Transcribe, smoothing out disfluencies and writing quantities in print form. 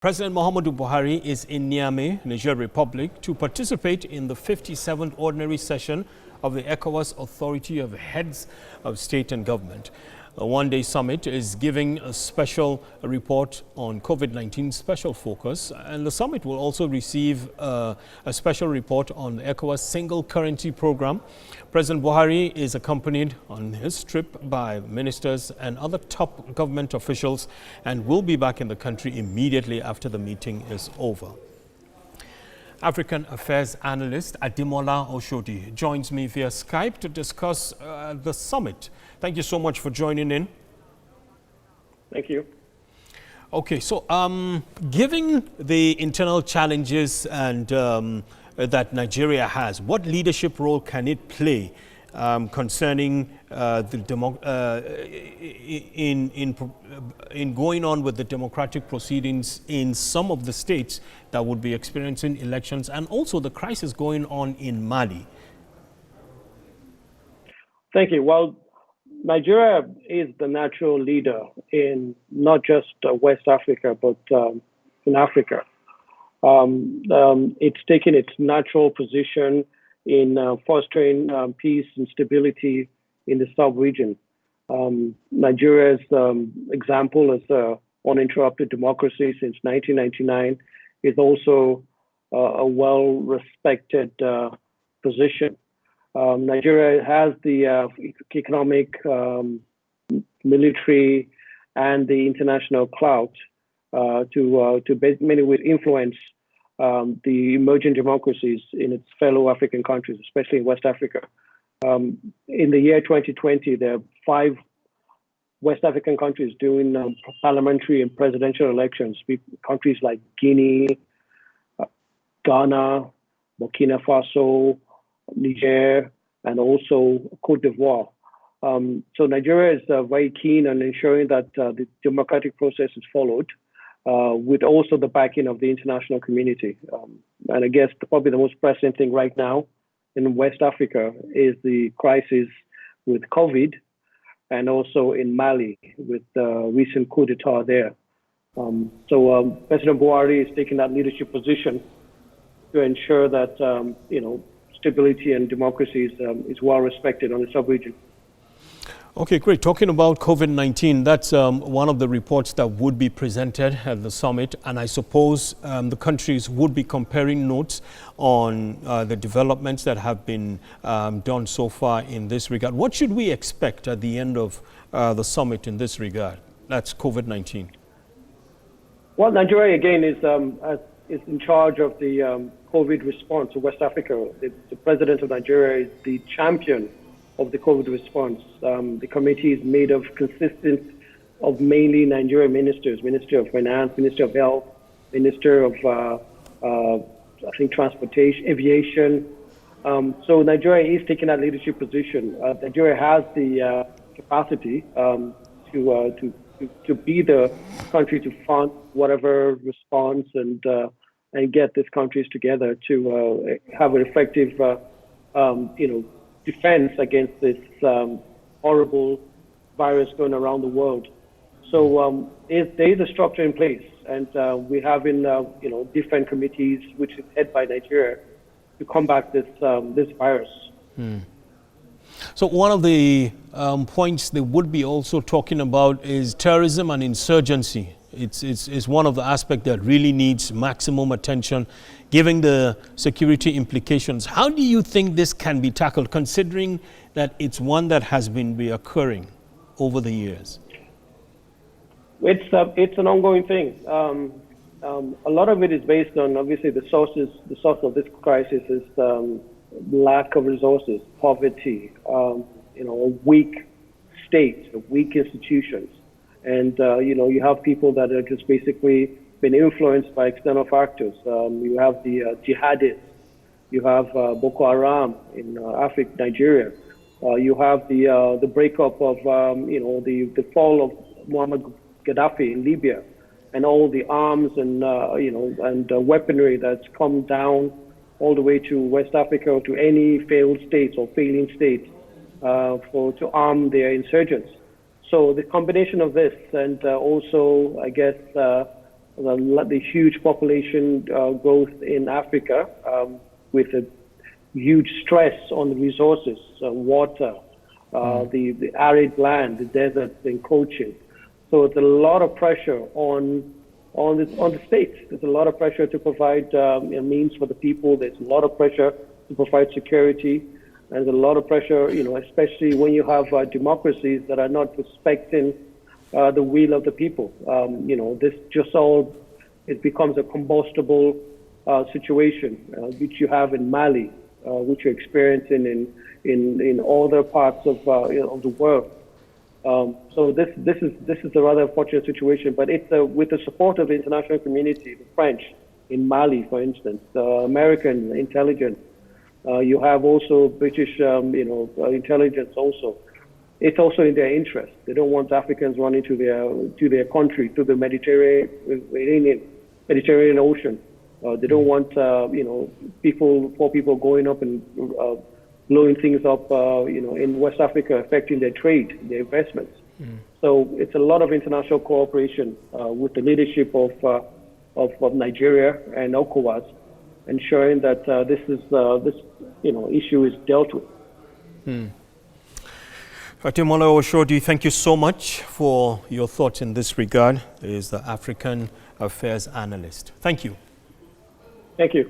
President Muhammadu Buhari is in Niamey, Niger Republic, to participate in the 57th Ordinary Session of the ECOWAS Authority of Heads of State and Government. A one-day summit is giving a special report on COVID-19 special focus, and the summit will also receive a special report on the ECOWAS single currency program. President Buhari is accompanied on his trip by ministers and other top government officials and will be back in the country immediately after the meeting is over. African Affairs Analyst Ademola Oshodi joins me via Skype to discuss the summit. Thank you so much for joining in. Thank you. Okay, so given the internal challenges and that Nigeria has, what leadership role can it play concerning in going on with the democratic proceedings in some of the states that would be experiencing elections, and also the crisis going on in Mali? Thank you. Well, Nigeria is the natural leader in not just West Africa, but in Africa. It's taken its natural position in fostering peace and stability in the sub-region. Nigeria's example as uninterrupted democracy since 1999 is also a well-respected position. Nigeria has the economic, military, and the international clout to many ways influence the emerging democracies in its fellow African countries, especially in West Africa. In the year 2020, there are 5 West African countries doing parliamentary and presidential elections. Countries like Guinea, Ghana, Burkina Faso, Niger, and also Cote d'Ivoire. So Nigeria is very keen on ensuring that the democratic process is followed, with also the backing of the international community. And I guess probably the most pressing thing right now in West Africa is the crisis with COVID, and also in Mali with the recent coup d'etat there. So President Buhari is taking that leadership position to ensure that stability and democracy is well respected on the sub-region. Okay, great. Talking about COVID-19, that's one of the reports that would be presented at the summit, and I suppose the countries would be comparing notes on the developments that have been done so far in this regard. What should we expect at the end of the summit in this regard? That's COVID-19. Well, Nigeria again is in charge of the COVID response to West Africa. The president of Nigeria is the champion of the COVID response. The committee is made of mainly Nigerian ministers: Minister of Finance, Minister of Health, Minister of I think Transportation, Aviation. So Nigeria is taking that leadership position. Nigeria has the capacity to be the country to fund whatever response and get these countries together to have an effective, defense against this horrible virus going around the world. So there is a structure in place, and we have in different committees, which is headed by Nigeria, to combat this virus. So one of the points they would be also talking about is terrorism and insurgency. It's one of the aspects that really needs maximum attention, given the security implications. How do you think this can be tackled, considering that it's one that has been reoccurring over the years? It's an ongoing thing. A lot of it is based on, obviously, the source of this crisis is lack of resources, poverty, a weak state, weak institutions. And, you have people that are just basically been influenced by external factors. You have the jihadists. You have Boko Haram in Africa, Nigeria. You have the breakup of, the fall of Muammar Gaddafi in Libya, and all the arms and, weaponry that's come down all the way to West Africa, to any failed states or failing states to arm their insurgents. So the combination of this and also, I guess, the huge population growth in Africa with a huge stress on the resources, water, the arid land, the deserts encroaching. So it's a lot of pressure on the states. There's a lot of pressure to provide means for the people. There's a lot of pressure to provide security. There's a lot of pressure, especially when you have democracies that are not respecting the will of the people. This just it becomes a combustible situation, which you have in Mali, which you're experiencing in other parts of the world. So this is a rather unfortunate situation, but it's with the support of the international community, the French in Mali, for instance, American intelligence. You have also British, intelligence also. It's also in their interest. They don't want Africans running to their country, to the Mediterranean Ocean. They don't want, poor people going up and blowing things up, in West Africa, affecting their trade, their investments. So it's a lot of international cooperation with the leadership of Nigeria and ECOWAS, ensuring that this issue is dealt with. Ademola Oshodi, thank you so much for your thoughts in this regard. He is the African Affairs Analyst. Thank you. Thank you.